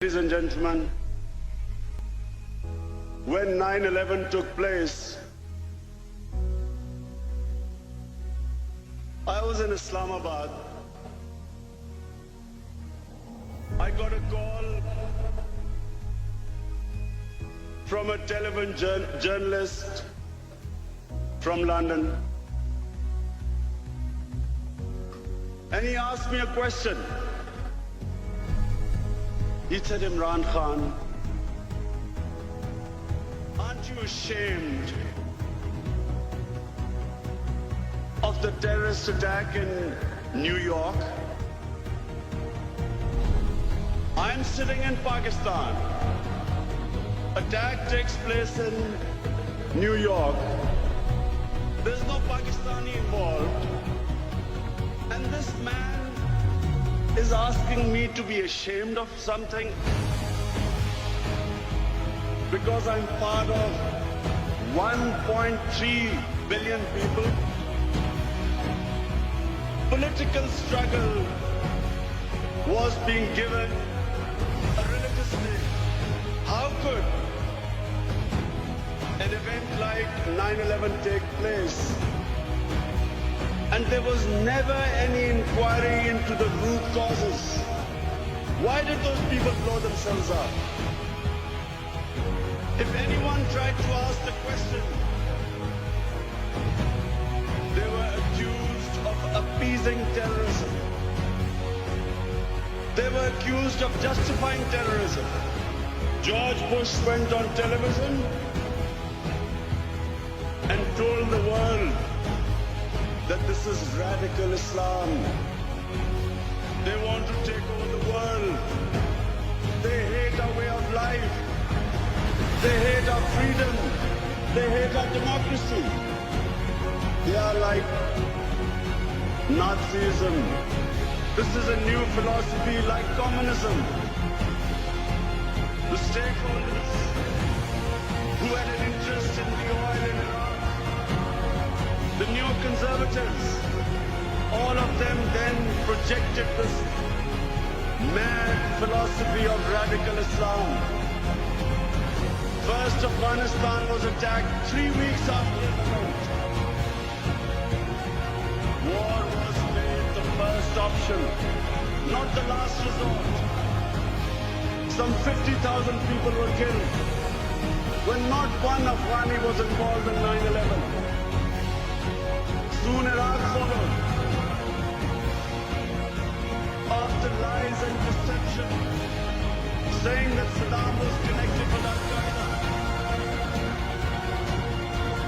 Ladies and gentlemen, when 9/11 took place, I was in Islamabad. I got a call from a television journalist from London, and he asked me a question. He said, Imran Khan, aren't you ashamed of the terrorist attack in New York? I'm sitting in Pakistan. Attack takes place in New York. There's no Pakistani involved. And this man is asking me to be ashamed of something because I'm part of 1.3 billion people. Political struggle was being given a religious name. How could an event like 9/11 take place? And there was never any inquiry into the root causes. Why did those people blow themselves up? If anyone tried to ask the question, they were accused of appeasing terrorism. They were accused of justifying terrorism. George Bush went on television and told the world that this is radical Islam. They want to take over the world. They hate our way of life. They hate our freedom. They hate our democracy. They are like Nazism. This is a new philosophy like communism. The stakeholders who had an interest in the oil in Iraq, the neoconservatives, all of them then projected this mad philosophy of radical Islam. First, Afghanistan was attacked 3 weeks after the event. War was made the first option, not the last resort. Some 50,000 people were killed when not one Afghani was involved in 9/11. Soon Iraq followed. After lies and deception, saying that Saddam was connected with Al-Qaeda,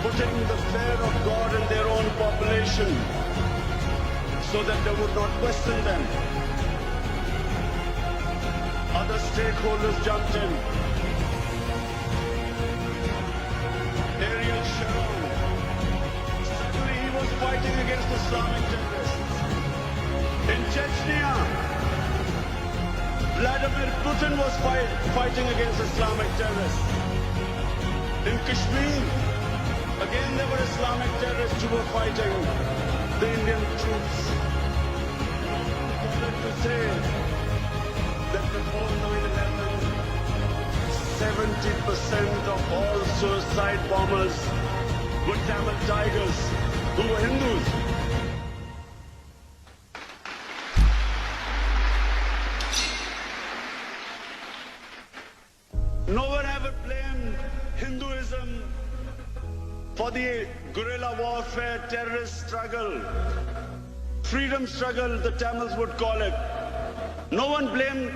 putting the fear of God in their own population so that they would not question them. Other stakeholders jumped in. Ariel Sharon, suddenly he was fighting against Islamic terrorists. In Chechnya, Vladimir Putin was fighting against Islamic terrorists. In Kashmir, again there were Islamic terrorists who were fighting the Indian troops. To say that before 9/11, 70% of all suicide bombers were Tamil Tigers who were Hindus. No one ever blamed Hinduism for the guerrilla warfare, terrorist struggle, freedom struggle, the Tamils would call it. No one blamed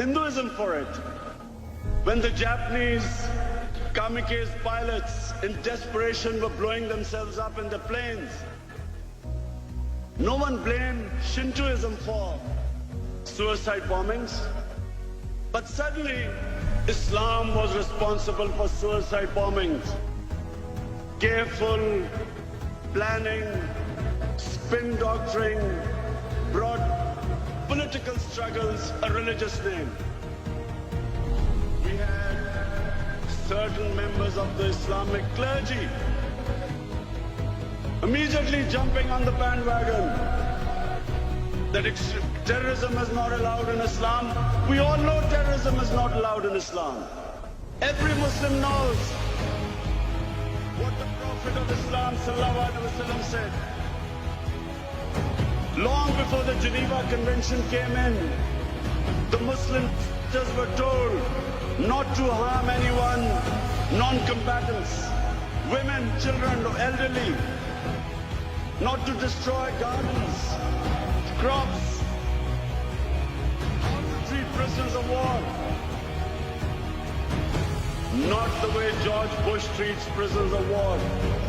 Hinduism for it. When the Japanese kamikaze pilots in desperation were blowing themselves up in the planes, no one blamed Shintoism for suicide bombings. But suddenly, Islam was responsible for suicide bombings. Careful planning, spin doctoring brought political struggles a religious name. We had certain members of the Islamic clergy immediately jumping on the bandwagon. that terrorism is not allowed in Islam. We all know terrorism is not allowed in Islam. Every Muslim knows what the Prophet of Islam sallallahu alaihi wasallam said. Long before the Geneva Convention came in, the Muslims were told not to harm anyone, non-combatants, women, children, elderly, not to destroy gardens, crops, how to treat prisoners of war. Not the way George Bush treats prisoners of war.